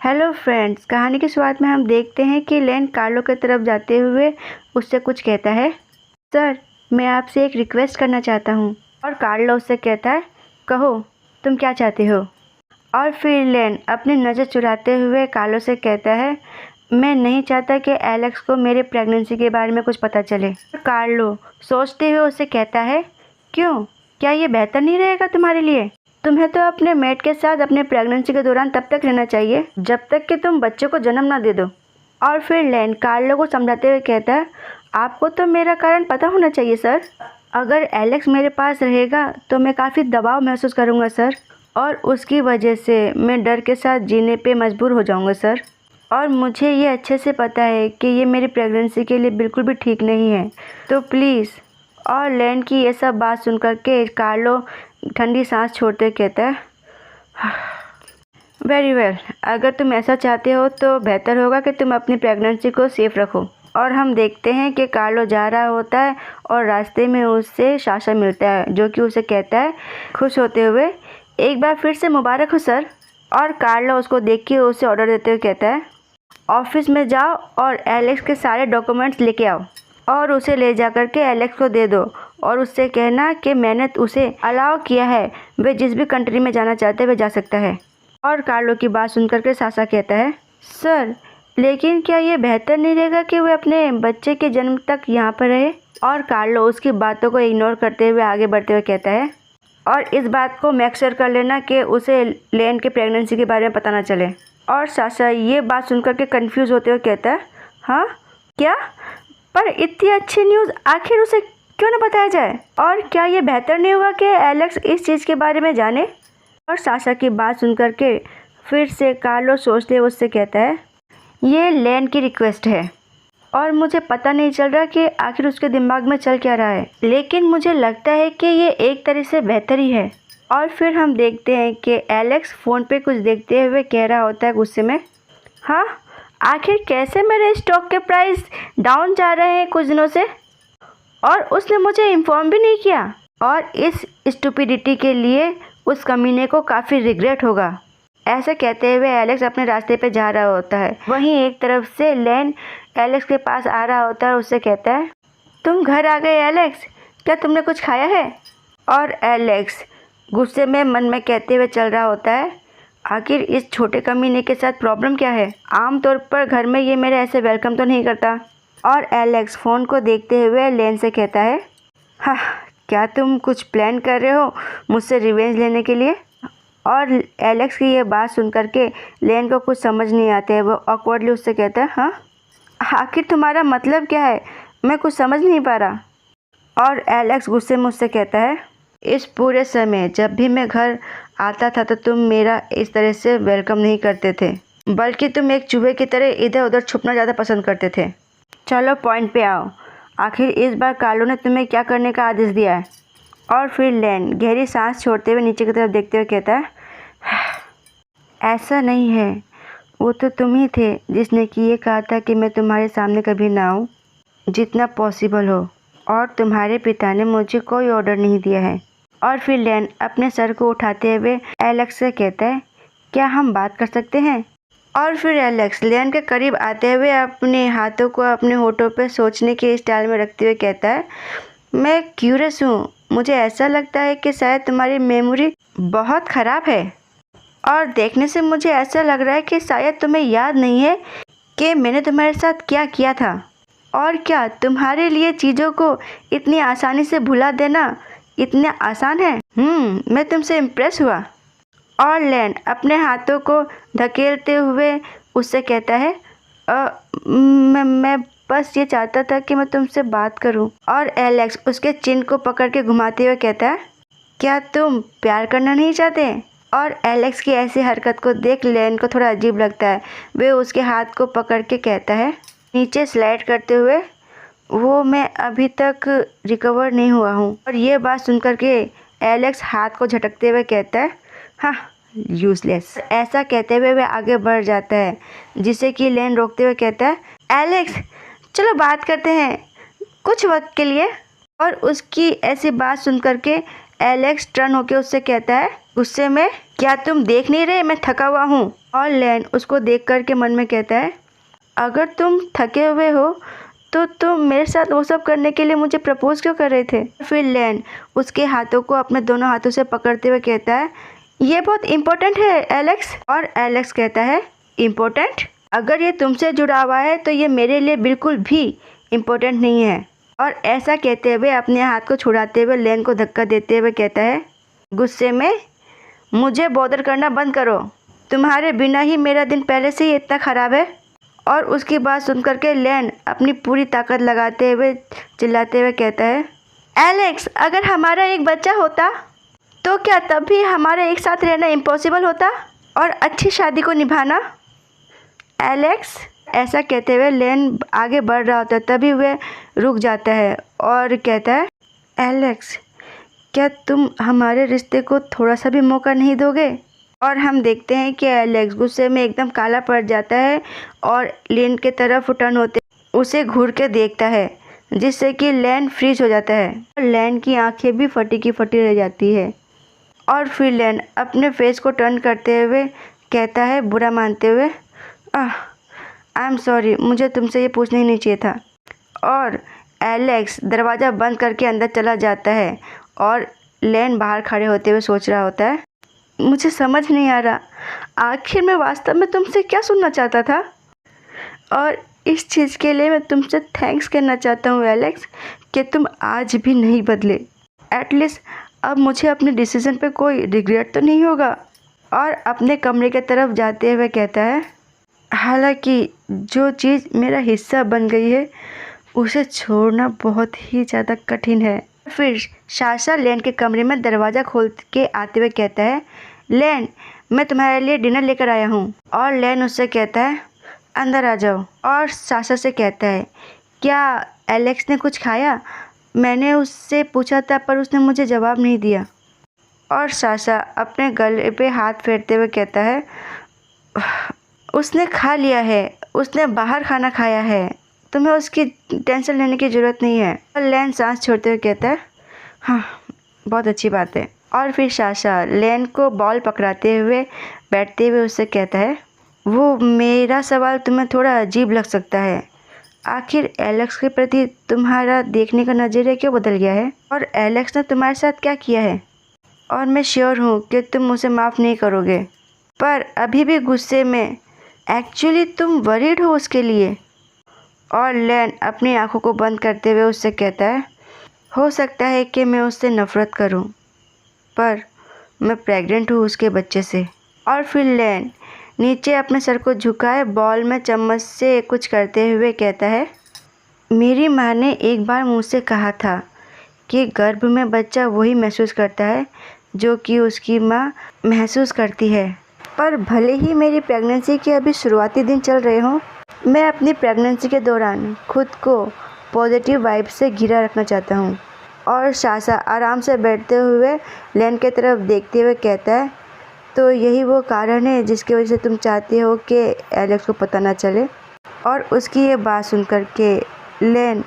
Hello friends, कहानी की शुरुआत में हम देखते हैं कि लेन कार्लो की तरफ जाते हुए उससे कुछ कहता है। सर, मैं आपसे एक रिक्वेस्ट करना चाहता हूँ। और कार्लो उससे कहता है, कहो तुम क्या चाहते हो। और फिर लेन अपनी नज़र चुराते हुए कार्लो से कहता है, मैं नहीं चाहता कि एलेक्स को मेरे प्रेगनेंसी के बारे में कुछ पता चले। कार्लो सोचते हुए उससे कहता है, क्यों, क्या ये बेहतर नहीं रहेगा तुम्हारे लिए? तुम्हें तो अपने मेट के साथ अपने प्रेगनेंसी के दौरान तब तक रहना चाहिए जब तक कि तुम बच्चे को जन्म ना दे दो। और फिर लेन कार्लो को समझाते हुए कहता है, आपको तो मेरा कारण पता होना चाहिए सर। अगर एलेक्स मेरे पास रहेगा तो मैं काफ़ी दबाव महसूस करूँगा सर, और उसकी वजह से मैं डर के साथ जीने पे मजबूर हो जाऊँगा सर। और मुझे ये अच्छे से पता है कि ये मेरी प्रेगनेंसी के लिए बिल्कुल भी ठीक नहीं है, तो प्लीज़। और लेन की ये सब बात सुनकर के कार्लो ठंडी सांस छोड़ते कहता है, वेरी वेल, अगर तुम ऐसा चाहते हो तो बेहतर होगा कि तुम अपनी प्रेगनेंसी को सेफ रखो। और हम देखते हैं कि कार्लो जा रहा होता है और रास्ते में उससे साशा मिलता है, जो कि उसे कहता है खुश होते हुए, एक बार फिर से मुबारक हो सर। और कार्लो उसको देख के उसे ऑर्डर देते हुए कहता है, ऑफिस में जाओ और एलेक्स के सारे डॉक्यूमेंट्स लेके आओ और उसे ले जा कर के एलेक्स को दे दो, और उससे कहना कि मैंने उसे अलाउ किया है, वे जिस भी कंट्री में जाना चाहते हैं वे जा सकता है। और कार्लो की बात सुनकर के साशा कहता है, सर लेकिन क्या ये बेहतर नहीं रहेगा कि वह अपने बच्चे के जन्म तक यहाँ पर रहे? और कार्लो उसकी बातों को इग्नोर करते हुए आगे बढ़ते हुए कहता है, और इस बात को मेक श्योर कर लेना कि उसे लेन के प्रेगनेंसी के बारे में पता ना चले। और साशा ये बात सुनकर के कंफ्यूज होते हुए कहता है, हाँ क्या, पर इतनी अच्छी न्यूज़ आखिर उसे क्यों ना बताया जाए? और क्या ये बेहतर नहीं होगा कि एलेक्स इस चीज़ के बारे में जाने? और साशा की बात सुनकर के फिर से कार्लो सोचते हुए उससे कहता है, ये लेन की रिक्वेस्ट है और मुझे पता नहीं चल रहा कि आखिर उसके दिमाग में चल क्या रहा है, लेकिन मुझे लगता है कि ये एक तरह से बेहतर ही है। और फिर हम देखते हैं कि एलेक्स फ़ोन पे कुछ देखते हुए कह रहा होता है गुस्से में, हाँ आखिर कैसे मेरे स्टॉक के प्राइस डाउन जा रहे हैं कुछ दिनों से, और उसने मुझे इन्फॉर्म भी नहीं किया। और इस स्टूपिडिटी के लिए उस कमीने को काफ़ी रिग्रेट होगा। ऐसे कहते हुए एलेक्स अपने रास्ते पे जा रहा होता है। वहीं एक तरफ से लेन एलेक्स के पास आ रहा होता है और उससे कहता है, तुम घर आ गए एलेक्स, क्या तुमने कुछ खाया है? और एलेक्स गुस्से में मन में कहते हुए चल रहा होता है, आखिर इस छोटे कमीने के साथ प्रॉब्लम क्या है? आमतौर पर घर में ये मेरे ऐसे वेलकम तो नहीं करता। और एलेक्स फ़ोन को देखते हुए लेन से कहता है, हाँ क्या तुम कुछ प्लान कर रहे हो मुझसे रिवेंज लेने के लिए? और एलेक्स की ये बात सुन कर के लेन को कुछ समझ नहीं आते है। वो ऑकवर्डली उससे कहता है, हाँ आखिर तुम्हारा मतलब क्या है, मैं कुछ समझ नहीं पा रहा। और एलेक्स गुस्से में उससे कहता है, इस पूरे समय जब भी मैं घर आता था तो तुम मेरा इस तरह से वेलकम नहीं करते थे, बल्कि तुम एक चूहे की तरह इधर उधर छुपना ज़्यादा पसंद करते थे। चलो पॉइंट पे आओ, आखिर इस बार कार्लो ने तुम्हें क्या करने का आदेश दिया है? और फिर लेन गहरी सांस छोड़ते हुए नीचे की तरफ देखते हुए कहता है, ऐसा नहीं है, वो तो तुम ही थे जिसने कि ये कहा था कि मैं तुम्हारे सामने कभी ना आऊँ जितना पॉसिबल हो, और तुम्हारे पिता ने मुझे कोई ऑर्डर नहीं दिया है। और फिर लेन अपने सर को उठाते हुए एलेक्स से कहता है, क्या हम बात कर सकते हैं? और फिर एलेक्स लेन के करीब आते हुए अपने हाथों को अपने होठों पर सोचने के स्टाइल में रखते हुए कहता है, मैं क्यूरियस हूँ, मुझे ऐसा लगता है कि शायद तुम्हारी मेमोरी बहुत ख़राब है, और देखने से मुझे ऐसा लग रहा है कि शायद तुम्हें याद नहीं है कि मैंने तुम्हारे साथ क्या किया था। और क्या तुम्हारे लिए चीज़ों को इतनी आसानी से भुला देना इतना आसान है? मैं तुमसे इम्प्रेस हुआ। और लेन अपने हाथों को धकेलते हुए उससे कहता है, मैं बस ये चाहता था कि मैं तुमसे बात करूं। और एलेक्स उसके चिन को पकड़ के घुमाते हुए कहता है, क्या तुम प्यार करना नहीं चाहते? और एलेक्स की ऐसी हरकत को देख लेन को थोड़ा अजीब लगता है। वे उसके हाथ को पकड़ के कहता है, नीचे स्लाइड करते हुए, वो मैं अभी तक रिकवर नहीं हुआ हूँ। और ये बात सुनकर के एलेक्स हाथ को झटकते हुए कहता है, हाँ यूजलेस। ऐसा कहते हुए वे आगे बढ़ जाता है, जिसे कि लेन रोकते हुए कहता है, एलेक्स चलो बात करते हैं कुछ वक्त के लिए। और उसकी ऐसी बात सुनकर के एलेक्स टर्न होकर उससे कहता है गुस्से में, क्या तुम देख नहीं रहे मैं थका हुआ हूँ? और लेन उसको देख कर के मन में कहता है, अगर तुम थके हुए हो तो तुम मेरे साथ वो सब करने के लिए मुझे प्रपोज क्यों कर रहे थे। फिर लेन उसके हाथों को अपने दोनों हाथों से पकड़ते हुए कहता है, ये बहुत इम्पोर्टेंट है एलेक्स। और एलेक्स कहता है, इम्पोर्टेंट? अगर ये तुमसे जुड़ा हुआ है तो ये मेरे लिए बिल्कुल भी इम्पोर्टेंट नहीं है। और ऐसा कहते हुए अपने हाथ को छुड़ाते हुए लेन को धक्का देते हुए कहता है, गुस्से में, मुझे बॉदर करना बंद करो, तुम्हारे बिना ही मेरा दिन पहले से ही इतना ख़राब है। और उसकी बात सुनकर के लेन अपनी पूरी ताकत लगाते हुए चिल्लाते हुए कहता है, एलेक्स, अगर हमारा एक बच्चा होता तो क्या तब भी हमारा एक साथ रहना इम्पॉसिबल होता और अच्छी शादी को निभाना? एलेक्स। ऐसा कहते हुए लेन आगे बढ़ रहा होता है, तभी वह रुक जाता है और कहता है, एलेक्स, क्या तुम हमारे रिश्ते को थोड़ा सा भी मौका नहीं दोगे? और हम देखते हैं कि एलेक्स गुस्से में एकदम काला पड़ जाता है और लेन के तरफ टर्न होते उसे घूर के देखता है, जिससे कि लेन फ्रीज हो जाता है और लेन की आंखें भी फटी की फटी रह जाती है। और फिर लेन अपने फेस को टर्न करते हुए कहता है, बुरा मानते हुए, आई एम सॉरी, मुझे तुमसे ये पूछना ही नहीं चाहिए था। और एलेक्स दरवाज़ा बंद करके अंदर चला जाता है और लेन बाहर खड़े होते हुए सोच रहा होता है, मुझे समझ नहीं आ रहा आखिर मैं वास्तव में तुमसे क्या सुनना चाहता था। और इस चीज़ के लिए मैं तुमसे थैंक्स कहना चाहता हूँ एलेक्स, कि तुम आज भी नहीं बदले। एटलीस्ट अब मुझे अपने डिसीज़न पे कोई रिग्रेट तो नहीं होगा। और अपने कमरे की तरफ जाते हुए कहता है, हालांकि जो चीज़ मेरा हिस्सा बन गई है उसे छोड़ना बहुत ही ज़्यादा कठिन है। फिर साशा लेन के कमरे में दरवाज़ा खोल के आते हुए कहता है, लेन, मैं तुम्हारे लिए डिनर लेकर आया हूँ। और लेन उससे कहता है, अंदर आ जाओ। और साशा से कहता है, क्या एलेक्स ने कुछ खाया? मैंने उससे पूछा था पर उसने मुझे जवाब नहीं दिया। और साशा अपने गले पे हाथ फेरते हुए कहता है, उसने खा लिया है, उसने बाहर खाना खाया है, तुम्हें उसकी टेंशन लेने की ज़रूरत नहीं है। और लेन सांस छोड़ते हुए कहता है, हाँ, बहुत अच्छी बात है। और फिर साशा लेन को बॉल पकड़ाते हुए बैठते हुए उससे कहता है, वो मेरा सवाल तुम्हें थोड़ा अजीब लग सकता है, आखिर एलेक्स के प्रति तुम्हारा देखने का नज़रिया क्यों बदल गया है? और एलेक्स ने तुम्हारे साथ क्या किया है? और मैं श्योर हूँ कि तुम उसे माफ़ नहीं करोगे, पर अभी भी गुस्से में, एक्चुअली तुम वरीड हो उसके लिए। और लेन अपनी आंखों को बंद करते हुए उससे कहता है, हो सकता है कि मैं उससे नफ़रत करूं, पर मैं प्रेग्नेंट हूं उसके बच्चे से। और फिर लेन नीचे अपने सर को झुकाए बॉल में चम्मच से कुछ करते हुए कहता है, मेरी माँ ने एक बार मुझसे कहा था कि गर्भ में बच्चा वही महसूस करता है जो कि उसकी माँ महसूस करती है। पर भले ही मेरी प्रेगनेंसी के अभी शुरुआती दिन चल रहे हों, मैं अपनी प्रेगनेंसी के दौरान खुद को पॉजिटिव वाइब से घिरा रखना चाहता हूँ। और साशा आराम से बैठते हुए लेन के तरफ देखते हुए कहता है, तो यही वो कारण है जिसकी वजह से तुम चाहते हो कि एलेक्स को पता ना चले। और उसकी ये बात सुनकर के लेन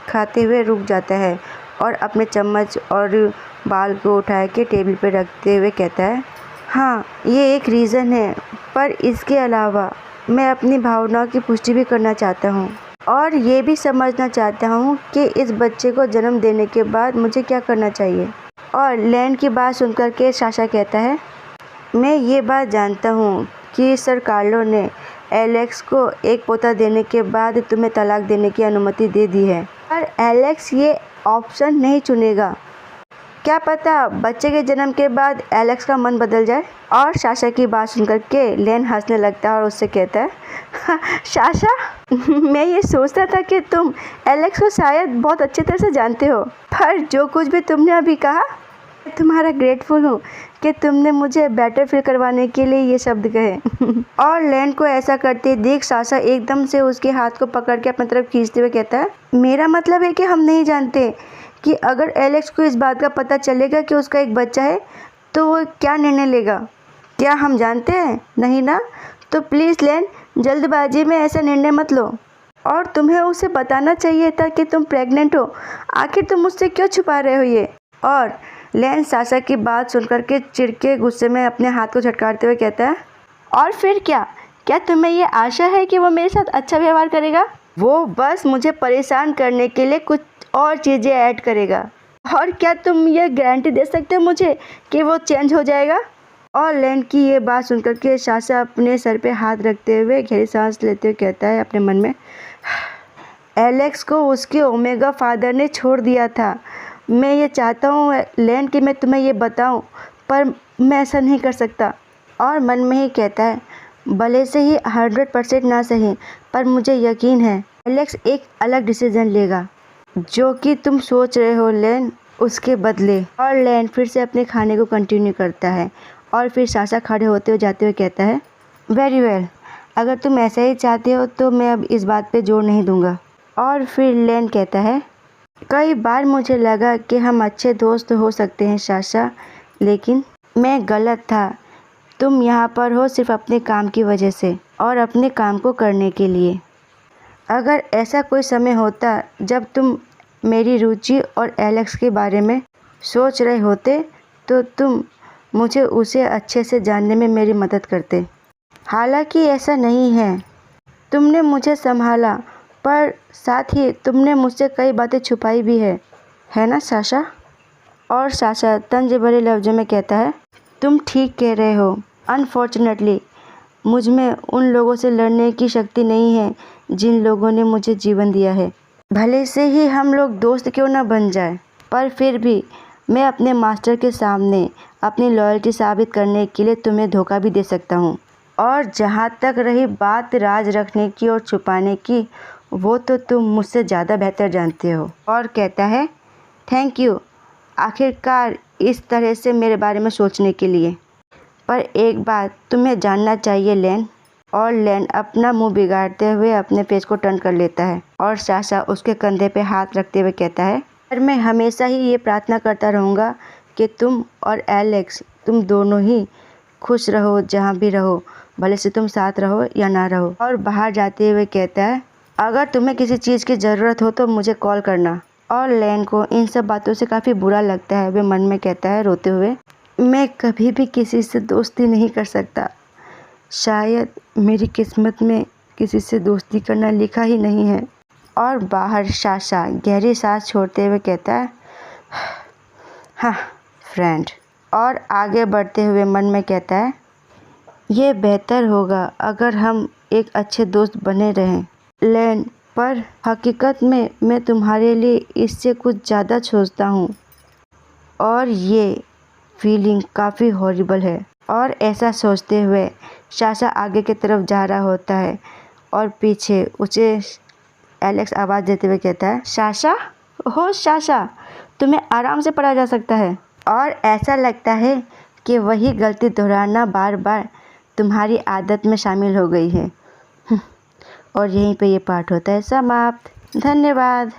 खाते हुए रुक जाता है और अपने चम्मच और बाल को उठा के टेबल पर रखते हुए कहता है, हाँ, ये एक रीज़न है, पर इसके अलावा मैं अपनी भावनाओं की पुष्टि भी करना चाहता हूँ और ये भी समझना चाहता हूँ कि इस बच्चे को जन्म देने के बाद मुझे क्या करना चाहिए। और लेन की बात सुनकर के साशा कहता है, मैं ये बात जानता हूँ कि सर कार्लो ने एलेक्स को एक पोता देने के बाद तुम्हें तलाक देने की अनुमति दे दी है, पर एलेक्स ये ऑप्शन नहीं चुनेगा। क्या पता बच्चे के जन्म के बाद एलेक्स का मन बदल जाए। और साशा की बात सुनकर के लेन हंसने लगता है और उससे कहता है, साशा, मैं ये सोचता था कि तुम एलेक्स को शायद बहुत अच्छी तरह से जानते हो, पर जो कुछ भी तुमने अभी कहा, मैं तुम्हारा ग्रेटफुल हूँ कि तुमने मुझे बेटर फील करवाने के लिए ये शब्द कहे। और लेन को ऐसा करते देख साशा एकदम से उसके हाथ को पकड़ के अपनी तरफ खींचते हुए कहता है, मेरा मतलब है कि हम नहीं जानते कि अगर एलेक्स को इस बात का पता चलेगा कि उसका एक बच्चा है तो वो क्या निर्णय लेगा। क्या हम जानते हैं? नहीं ना? तो प्लीज़ लेन, जल्दबाजी में ऐसा निर्णय मत लो। और तुम्हें उसे बताना चाहिए था कि तुम प्रेग्नेंट हो, आखिर तुम मुझसे क्यों छुपा रहे हो ये? और लेन साशा की बात सुनकर के चिढ़ के गुस्से में अपने हाथ को झटकारते हुए कहता है, और फिर क्या? क्या तुम्हें ये आशा है कि वो मेरे साथ अच्छा व्यवहार करेगा? वो बस मुझे परेशान करने के लिए कुछ और चीज़ें ऐड करेगा। और क्या तुम ये गारंटी दे सकते हो मुझे कि वो चेंज हो जाएगा? और लेन की ये बात सुनकर के साशा अपने सर पे हाथ रखते हुए गहरी सांस लेते हुए कहता है अपने मन में, एलेक्स को उसके ओमेगा फादर ने छोड़ दिया था। मैं ये चाहता हूँ लेन कि मैं तुम्हें ये बताऊँ, पर मैं ऐसा नहीं कर सकता। और मन में ही कहता है, भले से ही 100% ना सही, पर मुझे यकीन है एलेक्स एक अलग डिसीजन लेगा। जो कि तुम सोच रहे हो लेन, उसके बदले। और लेन फिर से अपने खाने को कंटिन्यू करता है और फिर साशा खड़े होते हुए जाते हुए कहता है, वेरी वेल, अगर तुम ऐसा ही चाहते हो तो मैं अब इस बात पे जोर नहीं दूंगा। और फिर लेन कहता है, कई बार मुझे लगा कि हम अच्छे दोस्त हो सकते हैं साशा, लेकिन मैं गलत था। तुम यहाँ पर हो सिर्फ अपने काम की वजह से और अपने काम को करने के लिए। अगर ऐसा कोई समय होता जब तुम मेरी रुचि और एलेक्स के बारे में सोच रहे होते तो तुम मुझे उसे अच्छे से जानने में मेरी मदद करते। हालांकि ऐसा नहीं है। तुमने मुझे संभाला, पर साथ ही तुमने मुझसे कई बातें छुपाई भी है ना साशा? और साशा तंज भरे लफ्ज़ों में कहता है, तुम ठीक कह रहे हो। अनफॉर्चुनेटली मुझ में उन लोगों से लड़ने की शक्ति नहीं है जिन लोगों ने मुझे जीवन दिया है। भले से ही हम लोग दोस्त क्यों ना बन जाए, पर फिर भी मैं अपने मास्टर के सामने अपनी लॉयल्टी साबित करने के लिए तुम्हें धोखा भी दे सकता हूँ। और जहाँ तक रही बात राज रखने की और छुपाने की, वो तो तुम मुझसे ज़्यादा बेहतर जानते हो। और कहता है, थैंक यू आखिरकार इस तरह से मेरे बारे में सोचने के लिए। पर एक बात तुम्हें जानना चाहिए लेन। और लेन अपना मुंह बिगाड़ते हुए अपने फेस को टर्न कर लेता है और साशा उसके कंधे पे हाथ रखते हुए कहता है, पर मैं हमेशा ही ये प्रार्थना करता रहूँगा कि तुम और एलेक्स, तुम दोनों ही खुश रहो जहाँ भी रहो, भले से तुम साथ रहो या ना रहो। और बाहर जाते हुए कहता है, अगर तुम्हें किसी चीज़ की ज़रूरत हो तो मुझे कॉल करना। और लेन को इन सब बातों से काफ़ी बुरा लगता है। वे मन में कहता है रोते हुए, मैं कभी भी किसी से दोस्ती नहीं कर सकता। शायद मेरी किस्मत में किसी से दोस्ती करना लिखा ही नहीं है। और बाहर साशा गहरी सांस छोड़ते हुए कहता है, हाँ फ्रेंड। और आगे बढ़ते हुए मन में कहता है, ये बेहतर होगा अगर हम एक अच्छे दोस्त बने रहें लेन, पर हकीकत में मैं तुम्हारे लिए इससे कुछ ज़्यादा सोचता हूँ और ये फीलिंग काफ़ी हॉरिबल है। और ऐसा सोचते हुए साशा आगे की तरफ जा रहा होता है और पीछे उसे एलेक्स आवाज़ देते हुए कहता है, साशा, हो साशा, तुम्हें आराम से पढ़ा जा सकता है। और ऐसा लगता है कि वही गलती दोहराना बार बार तुम्हारी आदत में शामिल हो गई है। और यहीं पे ये पाठ होता है समाप्त। धन्यवाद।